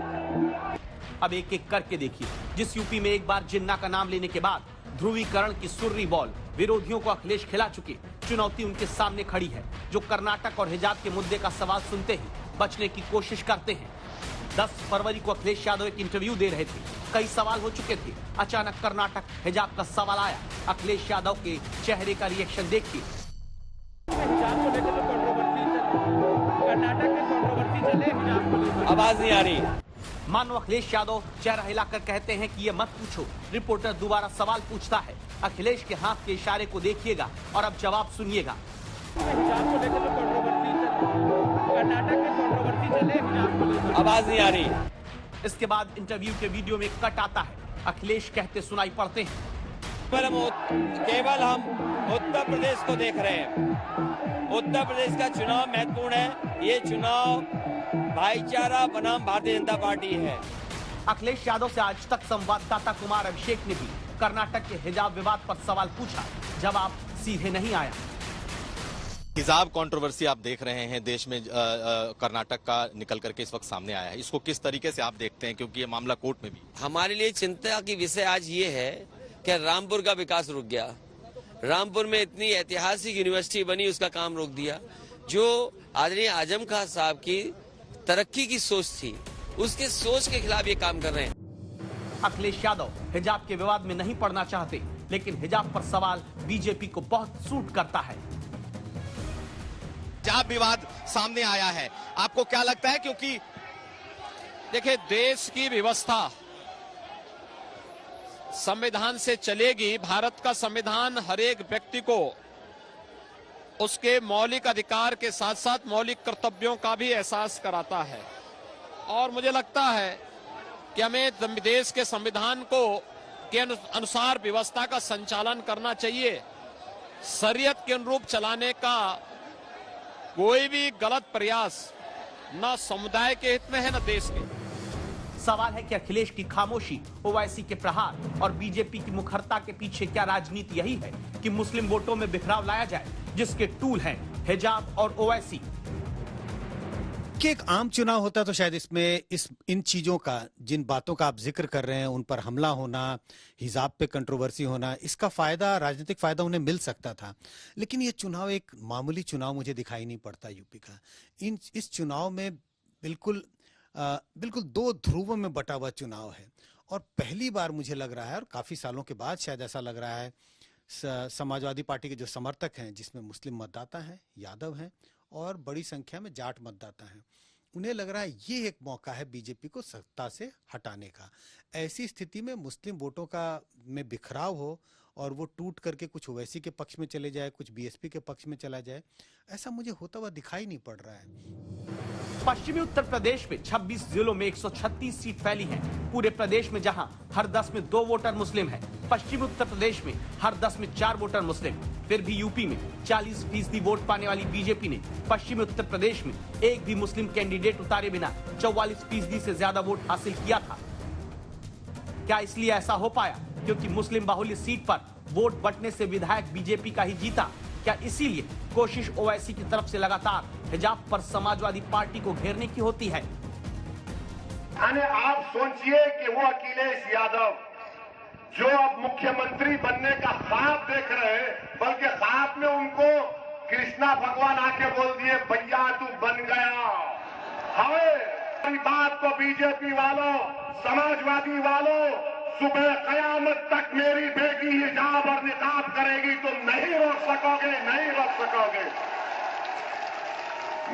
अब एक एक करके देखिए। जिस यूपी में एक बार जिन्ना का नाम लेने के बाद ध्रुवीकरण की सुर्री बॉल विरोधियों को अखिलेश खिला चुके, चुनौती उनके सामने खड़ी है, जो कर्नाटक और हिजाब के मुद्दे का सवाल सुनते ही बचने की कोशिश करते हैं। 10 फरवरी को अखिलेश यादव एक इंटरव्यू दे रहे थे, कई सवाल हो चुके थे, अचानक कर्नाटक हिजाब का सवाल आया। अखिलेश यादव के चेहरे का रिएक्शन देखिए। हिजाब को लेकर कर्नाटक में कंट्रोवर्सी चले हिजाब को लेकर, आवाज नहीं आ रही। मानो अखिलेश यादव चेहरा हिलाकर कहते हैं कि ये मत पूछो। रिपोर्टर दोबारा सवाल पूछता है। अखिलेश के हाथ के इशारे को देखिएगा और अब जवाब सुनिएगा। हिजाब को लेकर कर्नाटक में कंट्रोवर्सी चले हिजाब को लेकर, आवाज नहीं आ रही। इसके बाद इंटरव्यू के वीडियो में कट आता है। अखिलेश कहते सुनाई पड़ते हैं, केवल हम उत्तर प्रदेश को देख रहे हैं। उत्तर प्रदेश का चुनाव महत्वपूर्ण है। ये चुनाव भाईचारा बनाम भारतीय जनता पार्टी है। अखिलेश यादव से आज तक संवाददाता कुमार अभिषेक ने भी कर्नाटक के हिजाब विवाद पर सवाल पूछा, जवाब सीधे नहीं आया। हिजाब कंट्रोवर्सी आप देख रहे हैं देश में कर्नाटक का निकल करके इस वक्त सामने आया है, इसको किस तरीके से आप देखते हैं, क्योंकि ये मामला कोर्ट में भी। हमारे लिए चिंता की विषय आज ये है कि रामपुर का विकास रुक गया। रामपुर में इतनी ऐतिहासिक यूनिवर्सिटी बनी, उसका काम रोक दिया। जो आदरणीय आजम खान साहब की तरक्की की सोच थी, उसके सोच के खिलाफ ये काम कर रहे हैं। अखिलेश यादव हिजाब के विवाद में नहीं पड़ना चाहते, लेकिन हिजाब पर सवाल बीजेपी को बहुत सूट करता है। हिजाब विवाद सामने आया है, आपको क्या लगता है? क्योंकि देखिए, देश की व्यवस्था संविधान से चलेगी। भारत का संविधान हर एक व्यक्ति को उसके मौलिक अधिकार के साथ साथ मौलिक कर्तव्यों का भी एहसास कराता है, और मुझे लगता है कि हमें देश के संविधान को के अनुसार व्यवस्था का संचालन करना चाहिए। शरीयत के अनुरूप चलाने का कोई भी गलत प्रयास न समुदाय के हित में है न देश के। सवाल है कि अखिलेश की खामोशी, ओवैसी के प्रहार और बीजेपी की मुखरता के पीछे क्या राजनीति यही है कि मुस्लिम वोटों में बिखराव लाया जाए, जिसके टूल हैं हिजाब और ओवैसी। कि एक आम चुनाव होता तो शायद इसमें इन चीजों का, जिन बातों का आप जिक्र कर रहे हैं, उन पर हमला होना, हिजाब पे कंट्रोवर्सी होना, इसका फायदा, राजनीतिक फायदा उन्हें मिल सकता था। लेकिन ये चुनाव एक मामूली चुनाव मुझे दिखाई नहीं पड़ता यूपी का। इस चुनाव में बिल्कुल 2 ध्रुवों में बटा हुआ चुनाव है, और पहली बार मुझे लग रहा है, और काफी सालों के बाद शायद ऐसा लग रहा है, समाजवादी पार्टी के जो समर्थक हैं, जिसमें मुस्लिम मतदाता हैं, यादव हैं और बड़ी संख्या में जाट मतदाता हैं, उन्हें लग रहा है ये एक मौका है बीजेपी को सत्ता से हटाने का। ऐसी स्थिति में मुस्लिम वोटों का में बिखराव हो और वो टूट करके कुछ ओवैसी के पक्ष में चले जाए, कुछ बीएसपी के पक्ष में चला जाए, ऐसा मुझे होता हुआ दिखाई नहीं पड़ रहा है। पश्चिमी उत्तर प्रदेश में 26 जिलों में 136 सीट फैली हैं। पूरे प्रदेश में जहां हर 10 में 2 वोटर मुस्लिम हैं, पश्चिमी उत्तर प्रदेश में हर 10 में 4 वोटर मुस्लिम। फिर भी यूपी में 40% वोट पाने वाली बीजेपी ने पश्चिमी उत्तर प्रदेश में एक भी मुस्लिम कैंडिडेट उतारे बिना 44% से ज्यादा वोट हासिल किया था। क्या इसलिए ऐसा हो पाया क्योंकि मुस्लिम बाहुल्य सीट पर वोट बंटने से विधायक बीजेपी का ही जीता? क्या इसीलिए कोशिश ओवैसी की तरफ से लगातार हिजाब पर समाजवादी पार्टी को घेरने की होती है? आप सोचिए कि वो अखिलेश यादव जो अब मुख्यमंत्री बनने का ख्वाब देख रहे हैं, बल्कि ख्वाब में उनको कृष्णा भगवान आके बोल दिए, भैया तू बन गया। हमें बात को बीजेपी वालों, समाजवादी वालों, सुबह कयामत तक मेरी बेटी हिजाब और निकाब करेगी, तुम नहीं रोक सकोगे, नहीं रोक सकोगे।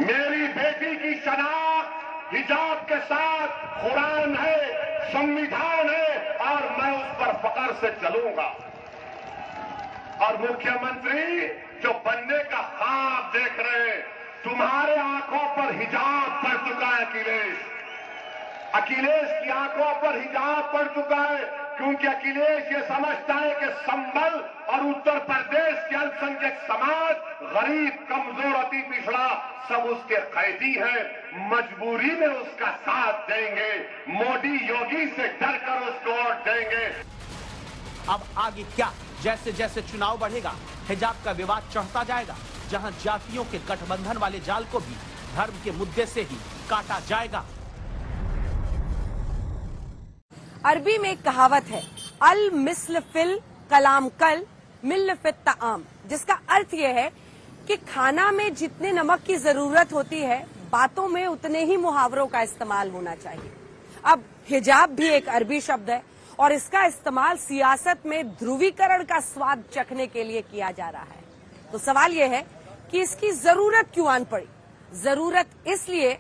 मेरी बेटी की शनाख्त हिजाब के साथ कुरान है, संविधान है, और मैं उस पर फख्र से चलूंगा। और मुख्यमंत्री जो बनने का ख्वाब देख रहे हैं, तुम्हारे आंखों पर हिजाब पड़ चुका है। अखिलेश की आंखों पर हिजाब पड़ चुका है। क्योंकि अखिलेश ये समझता है कि संभल और उत्तर प्रदेश के अल्पसंख्यक समाज, गरीब, कमजोर, अति पिछड़ा सब उसके कैदी हैं, मजबूरी में उसका साथ देंगे, मोदी योगी से डरकर उसको वोट देंगे। अब आगे क्या? जैसे जैसे चुनाव बढ़ेगा, हिजाब का विवाद चढ़ता जाएगा, जहां जातियों के गठबंधन वाले जाल को भी धर्म के मुद्दे से ही काटा जाएगा। अरबी में एक कहावत है, अल मिस्ल फिल कलाम कल मिल फित ताम, जिसका अर्थ यह है कि खाना में जितने नमक की जरूरत होती है, बातों में उतने ही मुहावरों का इस्तेमाल होना चाहिए। अब हिजाब भी एक अरबी शब्द है और इसका इस्तेमाल सियासत में ध्रुवीकरण का स्वाद चखने के लिए किया जा रहा है। तो सवाल यह है कि इसकी जरूरत क्यों आन पड़ी? जरूरत इसलिए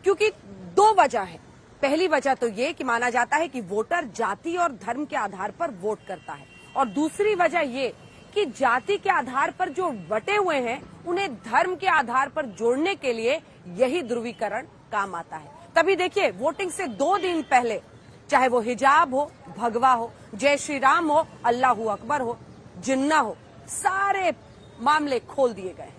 क्योंकि दो वजह है। पहली वजह तो ये कि माना जाता है कि वोटर जाति और धर्म के आधार पर वोट करता है, और दूसरी वजह ये कि जाति के आधार पर जो बटे हुए हैं उन्हें धर्म के आधार पर जोड़ने के लिए यही ध्रुवीकरण काम आता है। तभी देखिए, वोटिंग से 2 दिन पहले चाहे वो हिजाब हो, भगवा हो, जय श्री राम हो, अल्लाह अकबर हो, जिन्ना हो, सारे मामले खोल दिए गए।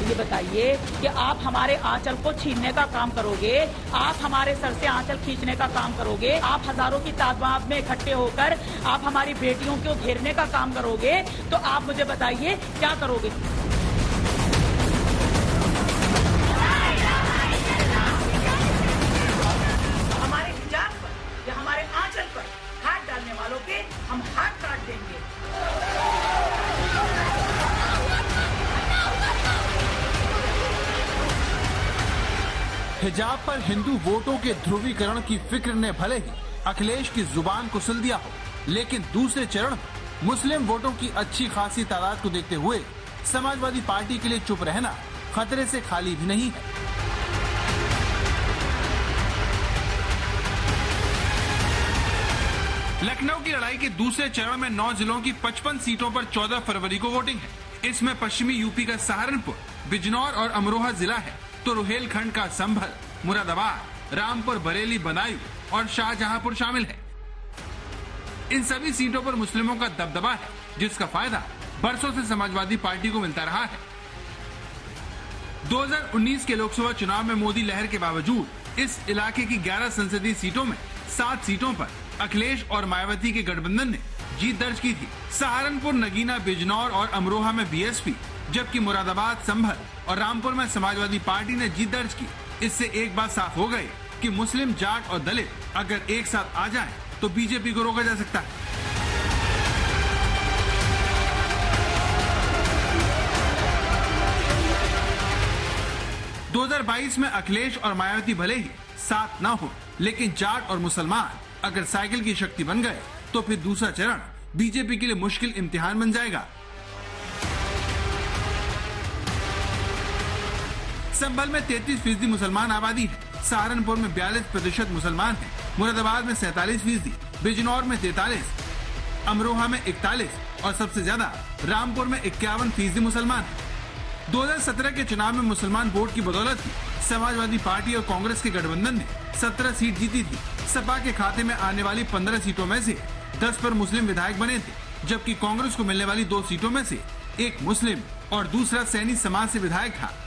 ये बताइए कि आप हमारे आंचल को छीनने का काम करोगे, आप हमारे सर से आंचल खींचने का काम करोगे, आप हजारों की तादाद में इकट्ठे होकर आप हमारी बेटियों को घेरने का काम करोगे, तो आप मुझे बताइए क्या करोगे? हमारे हिजाब पर या हमारे आंचल पर हाथ डालने वालों के हम हाथ काट देंगे। हिजाब पर हिंदू वोटों के ध्रुवीकरण की फिक्र ने भले ही अखिलेश की जुबान को सिल दिया हो, लेकिन दूसरे चरण में मुस्लिम वोटों की अच्छी खासी तादाद को देखते हुए समाजवादी पार्टी के लिए चुप रहना खतरे से खाली भी नहीं है। लखनऊ की लड़ाई के दूसरे चरण में 9 जिलों की 55 सीटों पर 14 फरवरी को वोटिंग है। इसमें पश्चिमी यूपी का सहारनपुर, बिजनौर और अमरोहा जिला है, तो रुहेलखंड का संभल, मुरादाबाद, रामपुर, बरेली, बदायूं और शाहजहांपुर शामिल है। इन सभी सीटों पर मुस्लिमों का दबदबा है, जिसका फायदा बरसों से समाजवादी पार्टी को मिलता रहा है। 2019 के लोकसभा चुनाव में मोदी लहर के बावजूद इस इलाके की 11 संसदीय सीटों में 7 सीटों पर अखिलेश और मायावती के गठबंधन ने जीत दर्ज की थी। सहारनपुर, नगीना, बिजनौर और अमरोहा में बीएसपी, जबकि मुरादाबाद, संभल और रामपुर में समाजवादी पार्टी ने जीत दर्ज की। इससे एक बात साफ हो गई कि मुस्लिम, जाट और दलित अगर एक साथ आ जाएं, तो बीजेपी को रोका जा सकता है। – 2022 में अखिलेश और मायावती भले ही साथ न हो, लेकिन जाट और मुसलमान अगर साइकिल की शक्ति बन गए, तो फिर दूसरा चरण बीजेपी के लिए मुश्किल इम्तिहान बन जाएगा। संभल में 33% मुसलमान आबादी है, सहारनपुर में 42% मुसलमान है, मुरादाबाद में 47%, बिजनौर में 43%, अमरोहा में 41% और सबसे ज्यादा रामपुर में 51% मुसलमान है। 2017 के चुनाव में मुसलमान वोट की बदौलत ही समाजवादी पार्टी और कांग्रेस के गठबंधन ने 17 सीट जीती थी। सपा के खाते में आने वाली 15 सीटों में से 10 पर मुस्लिम विधायक बने थे, जबकि कांग्रेस को मिलने वाली 2 सीटों में से एक मुस्लिम और दूसरा सैनी समाज से विधायक था। –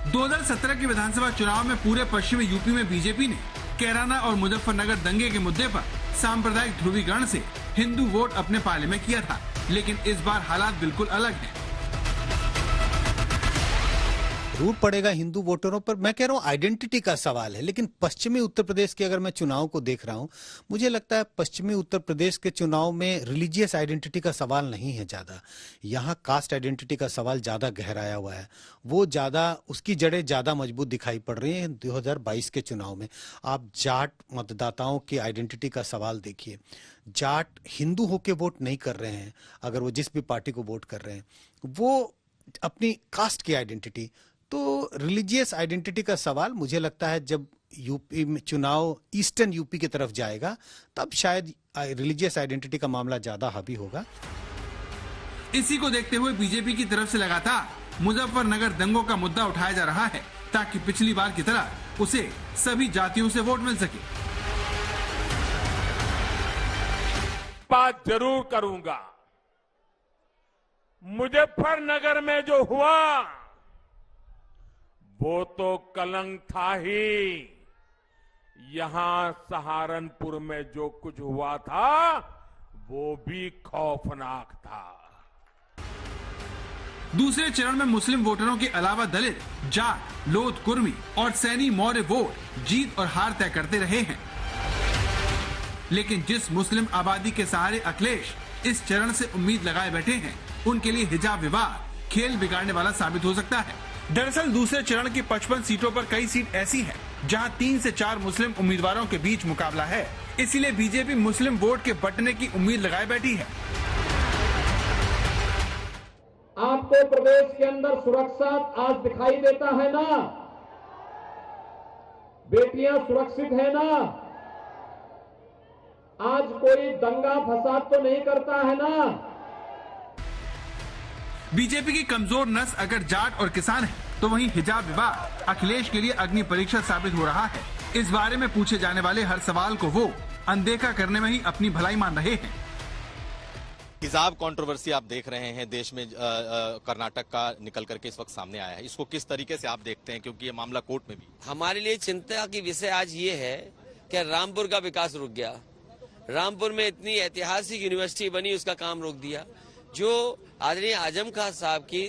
2017 के विधानसभा चुनाव में पूरे पश्चिमी यूपी में बीजेपी ने कैराना और मुजफ्फरनगर दंगे के मुद्दे पर सांप्रदायिक ध्रुवीकरण से हिंदू वोट अपने पाले में किया था, लेकिन इस बार हालात बिल्कुल अलग हैं। जरूर पड़ेगा हिंदू वोटरों पर, मैं कह रहा हूं आइडेंटिटी का सवाल है। लेकिन पश्चिमी उत्तर प्रदेश के अगर मैं चुनाव को देख रहा हूं, मुझे लगता है पश्चिमी उत्तर प्रदेश के चुनाव में रिलीजियस आइडेंटिटी का सवाल नहीं है ज्यादा, यहाँ कास्ट आइडेंटिटी का सवाल ज्यादा गहराया हुआ है। वो ज्यादा, उसकी जड़ें ज्यादा मजबूत दिखाई पड़ रही हैं 2022 के चुनाव में। आप जाट मतदाताओं की आइडेंटिटी का सवाल देखिए, जाट हिंदू होके वोट नहीं कर रहे हैं, अगर वो जिस भी पार्टी को वोट कर रहे हैं, वो अपनी कास्ट की आइडेंटिटी, तो रिलीजियस आइडेंटिटी का सवाल मुझे लगता है जब यूपी में चुनाव ईस्टर्न यूपी की तरफ जाएगा तब शायद रिलीजियस आइडेंटिटी का मामला ज्यादा हावी होगा। इसी को देखते हुए बीजेपी की तरफ से लगातार मुजफ्फरनगर दंगों का मुद्दा उठाया जा रहा है ताकि पिछली बार की तरह उसे सभी जातियों से वोट मिल सके। बात जरूर करूंगा, मुजफ्फरनगर में जो हुआ वो तो कलंक था ही, यहां सहारनपुर में जो कुछ हुआ था वो भी खौफनाक था। दूसरे चरण में मुस्लिम वोटरों के अलावा दलित, जाट, लोध, कुर्मी और सैनी मौर्य वोट जीत और हार तय करते रहे हैं। लेकिन जिस मुस्लिम आबादी के सहारे अखिलेश इस चरण से उम्मीद लगाए बैठे हैं, उनके लिए हिजाब विवाद खेल बिगाड़ने वाला साबित हो सकता है। दरअसल दूसरे चरण की 55 सीटों पर कई सीट ऐसी हैं जहां 3 से 4 मुस्लिम उम्मीदवारों के बीच मुकाबला है। इसीलिए बीजेपी मुस्लिम वोट के बंटने की उम्मीद लगाए बैठी है। आपको प्रदेश के अंदर सुरक्षा आज दिखाई देता है ना? बेटियां सुरक्षित है ना? आज कोई दंगा फसाद तो नहीं करता है ना? बीजेपी की कमजोर नस अगर जाट और किसान है तो वहीं हिजाब विवाद अखिलेश के लिए अग्नि परीक्षा साबित हो रहा है। इस बारे में पूछे जाने वाले हर सवाल को वो अनदेखा करने में ही अपनी भलाई मान रहे हैं। हिजाब कंट्रोवर्सी आप देख रहे हैं देश में कर्नाटक का निकल करके इस वक्त सामने आया है, इसको किस तरीके से आप देखते हैं, क्योंकि ये मामला कोर्ट में भी। हमारे लिए चिंता की विषय आज ये है कि रामपुर का विकास रुक गया। रामपुर में इतनी ऐतिहासिक यूनिवर्सिटी बनी, उसका काम रोक दिया। जो आदरणीय आजम खान साहब की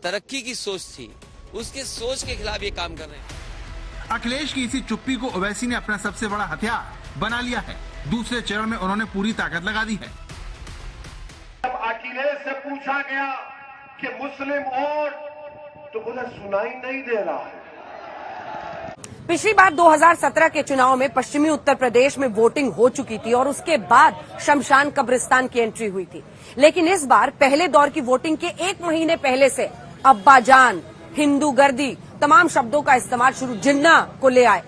तरक्की की सोच थी, उसके सोच के खिलाफ ये काम कर रहे हैं। अखिलेश की इसी चुप्पी को ओवैसी ने अपना सबसे बड़ा हथियार बना लिया है। दूसरे चरण में उन्होंने पूरी ताकत लगा दी है। जब अखिलेश से पूछा गया कि मुस्लिम वोट, तो मुझे सुनाई नहीं दे रहा है। पिछली बार 2017 के चुनाव में पश्चिमी उत्तर प्रदेश में वोटिंग हो चुकी थी और उसके बाद शमशान कब्रिस्तान की एंट्री हुई थी। लेकिन इस बार पहले दौर की वोटिंग के 1 महीने पहले से अब्बाजान, हिंदू गर्दी तमाम शब्दों का इस्तेमाल शुरू जिन्ना को ले आए।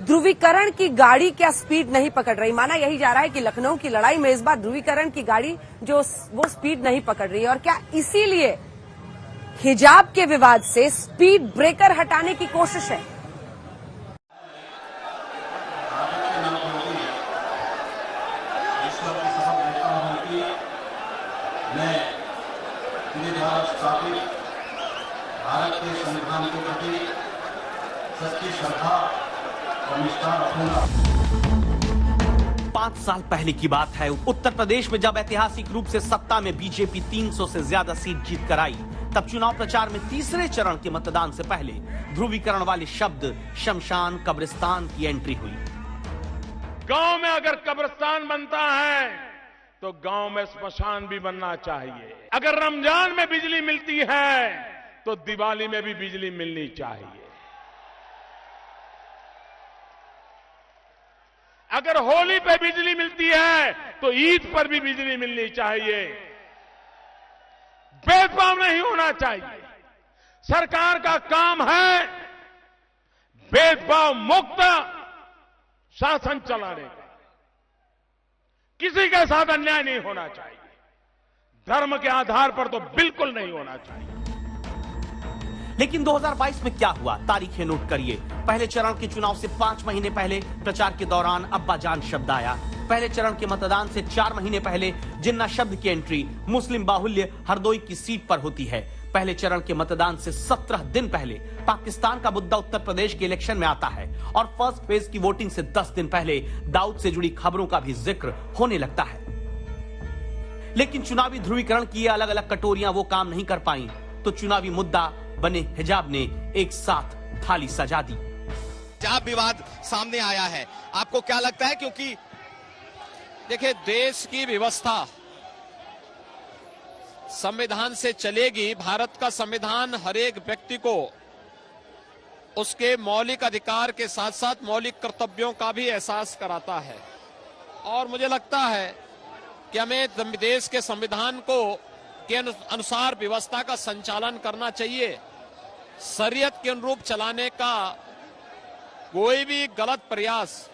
ध्रुवीकरण की गाड़ी क्या स्पीड नहीं पकड़ रही? माना यही जा रहा है कि लखनऊ की लड़ाई में इस बार ध्रुवीकरण की गाड़ी जो वो स्पीड नहीं पकड़ रही है, और क्या इसीलिए हिजाब के विवाद से स्पीड ब्रेकर हटाने की कोशिश है? भारत के संविधान के प्रति सच्ची श्रद्धा और निष्ठा रखूंगा। 5 साल पहले की बात है, उत्तर प्रदेश में जब ऐतिहासिक रूप से सत्ता में बीजेपी 300 से ज्यादा सीट जीत कर आई, तब चुनाव प्रचार में तीसरे चरण के मतदान से पहले ध्रुवीकरण वाले शब्द शमशान कब्रिस्तान की एंट्री हुई। गांव में अगर कब्रिस्तान बनता है तो गांव में स्मशान भी बनना चाहिए। अगर रमजान में बिजली मिलती है तो दिवाली में भी बिजली मिलनी चाहिए। अगर होली पे बिजली मिलती है तो ईद पर भी बिजली मिलनी चाहिए। भेदभाव नहीं होना चाहिए। सरकार का काम है भेदभाव मुक्त शासन चलाने का। किसी के साथ अन्याय नहीं होना चाहिए। धर्म के आधार पर तो बिल्कुल नहीं होना चाहिए। लेकिन 2022 में क्या हुआ, तारीखें नोट करिए। पहले चरण के चुनाव से 5 महीने पहले प्रचार के दौरान अब्बाजान शब्द आया। पहले चरण के मतदान से 4 महीने पहले जिन्ना शब्द की एंट्री मुस्लिम बाहुल्य हरदोई की सीट पर होती है। पहले चरण के मतदान से 17 दिन पहले पाकिस्तान का मुद्दा उत्तर प्रदेश के इलेक्शन में आता है और फर्स्ट फेज की वोटिंग से 10 दिन पहले दाऊद से जुड़ी खबरों का भी जिक्र होने लगता है। लेकिन चुनावी ध्रुवीकरण की अलग अलग कटोरियां वो काम नहीं कर पाई, तो चुनावी मुद्दा बने हिजाब ने एक साथ थाली सजा दी। हिजाब विवाद सामने आया है, आपको क्या लगता है? क्योंकि देखिए, देश की व्यवस्था संविधान से चलेगी। भारत का संविधान हर एक व्यक्ति को उसके मौलिक अधिकार के साथ साथ मौलिक कर्तव्यों का भी एहसास कराता है। और मुझे लगता है कि हमें देश के संविधान को के अनुसार व्यवस्था का संचालन करना चाहिए। शरीयत के अनुरूप चलाने का कोई भी गलत प्रयास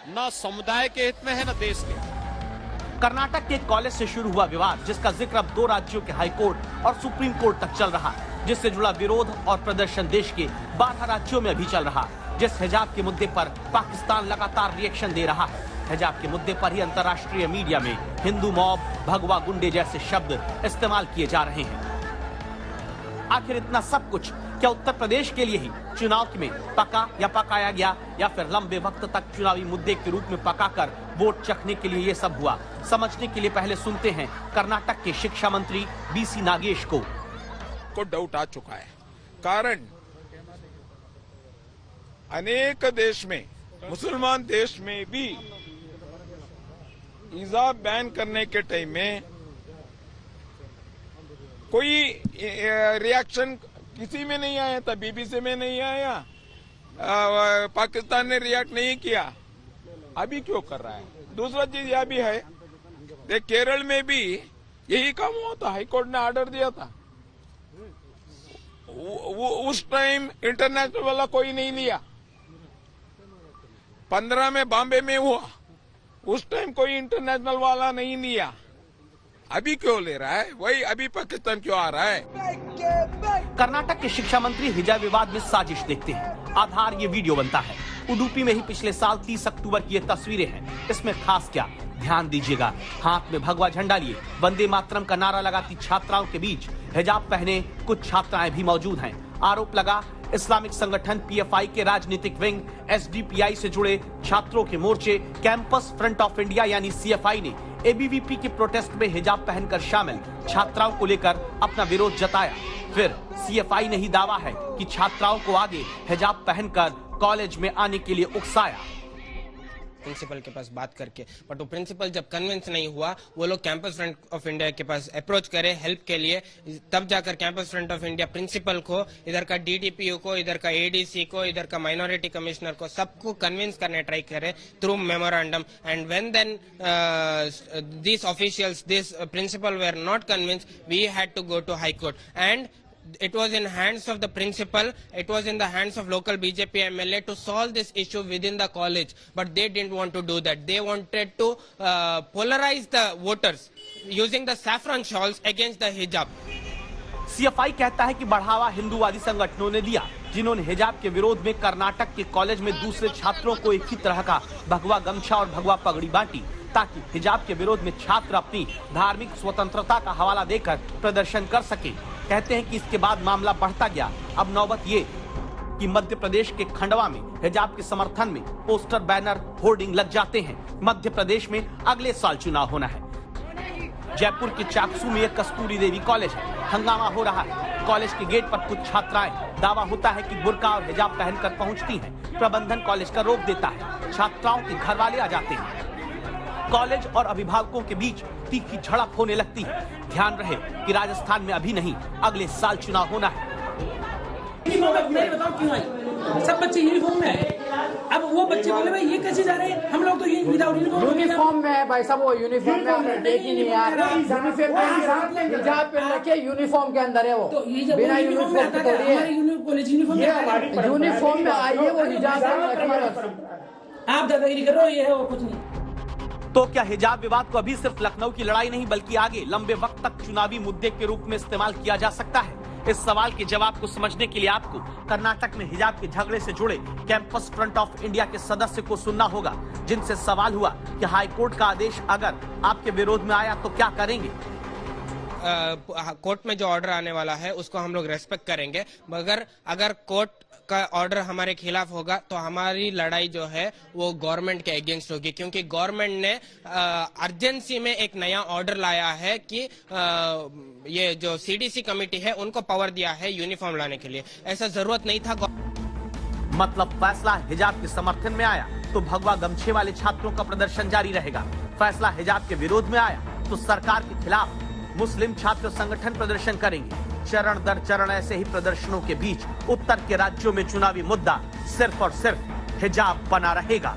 न समुदाय के हित में है न देश के। कर्नाटक के कॉलेज से शुरू हुआ विवाद, जिसका जिक्र अब 2 राज्यों के हाईकोर्ट और सुप्रीम कोर्ट तक चल रहा है, जिससे जुड़ा विरोध और प्रदर्शन देश के 12 राज्यों में भी चल रहा है। जिस हिजाब के मुद्दे पर पाकिस्तान लगातार रिएक्शन दे रहा है, हिजाब के मुद्दे पर ही अंतर्राष्ट्रीय मीडिया में हिंदू मॉब, भगवा गुंडे जैसे शब्द इस्तेमाल किए जा रहे हैं। आखिर इतना सब कुछ क्या उत्तर प्रदेश के लिए ही चुनाव में पका या पकाया गया, या फिर लंबे वक्त तक चुनावी मुद्दे के रूप में पकाकर वोट चखने के लिए ये सब हुआ? समझने के लिए पहले सुनते हैं कर्नाटक के शिक्षा मंत्री बीसी नागेश को डाउट आ चुका है। कारण अनेक देश में, मुसलमान देश में भी हिजाब बैन करने के टाइम में कोई रिएक्शन किसी में नहीं आया था। बीबीसी में नहीं आया, पाकिस्तान ने रिएक्ट नहीं किया। अभी क्यों कर रहा है? दूसरा चीज यह भी है, देख केरल में भी यही काम हुआ था, हाईकोर्ट ने ऑर्डर दिया था। उस टाइम इंटरनेशनल वाला कोई नहीं लिया। 15 में बॉम्बे में हुआ, उस टाइम कोई इंटरनेशनल वाला नहीं लिया। अभी क्यों ले रहा है? वही अभी पाकिस्तान क्यों आ रहा है? कर्नाटक के शिक्षा मंत्री हिजाब विवाद में साजिश देखते हैं। आधार ये वीडियो बनता है। उडुपी में ही पिछले साल 30 अक्टूबर की ये तस्वीरें हैं। इसमें खास क्या? ध्यान दीजिएगा, हाथ में भगवा झंडा लिए वंदे मातरम का नारा लगाती छात्राओं के बीच हिजाब पहने कुछ छात्राएं भी मौजूद हैं। आरोप लगा इस्लामिक संगठन पीएफआई के राजनीतिक विंग एसडीपीआई से जुड़े छात्रों के मोर्चे कैंपस फ्रंट ऑफ इंडिया यानी सीएफआई ने एबीवीपी के प्रोटेस्ट में हिजाब पहनकर शामिल छात्राओं को लेकर अपना विरोध जताया। फिर सीएफआई ने ही दावा है कि छात्राओं को आगे हिजाब पहनकर कॉलेज में आने के लिए उकसाया। प्रिंसिपल के पास बात करके, बट वो प्रिंसिपल जब कन्विंस नहीं हुआ, वो लोग कैंपस फ्रंट ऑफ इंडिया के पास अप्रोच करे हेल्प के लिए। तब जाकर campus front of India principal को, इधर का डीडीपीओ को, इधर का एडीसी को, इधर का माइनॉरिटी कमिश्नर को, सबको कन्विंस करने ट्राई करे through memorandum. And when then this officials, this principal were not convinced, we had to go to high court. And it was in hands of the principal, it was in the hands of local BJP MLA to solve this issue within the college, but they didn't want to do that. They wanted to polarize the voters using the saffron shawls against the hijab. CFI कहता है कि बढ़ावा हिंदूवादी संगठनों ने दिया, जिन्होंने हिजाब के विरोध में कर्नाटक के कॉलेज में दूसरे छात्रों को एक ही तरह का भगवा गमछा और भगवा पगड़ी बांटी, ताकि हिजाब के विरोध में छात्र अपनी धार्मिक स्वतंत्रता का हवाला देकर प्रदर्शन कर सके। कहते हैं कि इसके बाद मामला बढ़ता गया। अब नौबत ये कि मध्य प्रदेश के खंडवा में हिजाब के समर्थन में पोस्टर, बैनर, होर्डिंग लग जाते हैं। मध्य प्रदेश में अगले साल चुनाव होना है। जयपुर के चाकसू में एक कस्तूरी देवी कॉलेज है। हंगामा हो रहा है। कॉलेज के गेट पर कुछ छात्राएं, दावा होता है कि बुर्का और हिजाब पहनकर पहुंचती हैं। प्रबंधन कॉलेज का रोक देता है। छात्राओं के घर वाले आ जाते हैं। कॉलेज और अभिभावकों के बीच तीखी झड़प होने लगती है। ध्यान रहे कि राजस्थान में अभी नहीं, अगले साल चुनाव होना है। बताओ क्यों आई? सब बच्चे यूनिफॉर्म में है। अब वो बच्चे बोले भाई ये कैसे जा रहे हैं? हम लोग तो ये विदाउट यूनिफॉर्म में है भाई साहब। वो यूनिफॉर्म में आपने देख ही नहीं यार। हिजाब पहन रखे यूनिफॉर्म के अंदर है वो, बिना यूनिफॉर्म के थोड़ी है। यूनिफॉर्म में आई है वो, हिजाब पहन रखी है। आप दादागिरी कर रहे हो, ये है वो, कुछ नहीं। तो क्या हिजाब विवाद को अभी सिर्फ लखनऊ की लड़ाई नहीं बल्कि आगे लंबे वक्त तक चुनावी मुद्दे के रूप में इस्तेमाल किया जा सकता है? इस सवाल के जवाब को समझने के लिए आपको कर्नाटक में हिजाब के झगड़े से जुड़े कैंपस फ्रंट ऑफ इंडिया के सदस्य को सुनना होगा, जिनसे सवाल हुआ कि हाईकोर्ट का आदेश अगर आपके विरोध में आया तो क्या करेंगे। कोर्ट में जो ऑर्डर आने वाला है उसको हम लोग रेस्पेक्ट करेंगे, मगर अगर कोर्ट का ऑर्डर हमारे खिलाफ होगा तो हमारी लड़ाई जो है वो गवर्नमेंट के अगेंस्ट होगी, क्योंकि गवर्नमेंट ने अर्जेंसी में एक नया ऑर्डर लाया है कि ये जो सीडीसी कमेटी है उनको पावर दिया है यूनिफॉर्म लाने के लिए। ऐसा जरूरत नहीं था। मतलब फैसला हिजाब के समर्थन में आया तो भगवा गमछे वाले छात्रों का प्रदर्शन जारी रहेगा। फैसला हिजाब के विरोध में आया तो सरकार के खिलाफ मुस्लिम छात्र संगठन प्रदर्शन करेंगे। चरण दर चरण ऐसे ही प्रदर्शनों के बीच उत्तर के राज्यों में चुनावी मुद्दा सिर्फ और सिर्फ हिजाब बना रहेगा।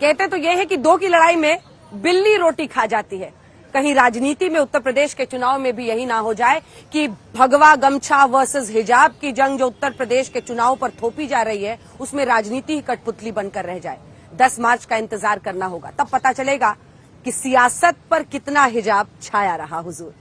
कहते तो ये है कि 2 की लड़ाई में बिल्ली रोटी खा जाती है। कहीं राजनीति में उत्तर प्रदेश के चुनाव में भी यही ना हो जाए कि भगवा गमछा वर्सेस हिजाब की जंग जो उत्तर प्रदेश के चुनाव पर थोपी जा रही है उसमें राजनीति ही कठपुतली बनकर रह जाए। 10 मार्च का इंतजार करना होगा, तब पता चलेगा कि सियासत पर कितना हिजाब छाया रहा हुजूर।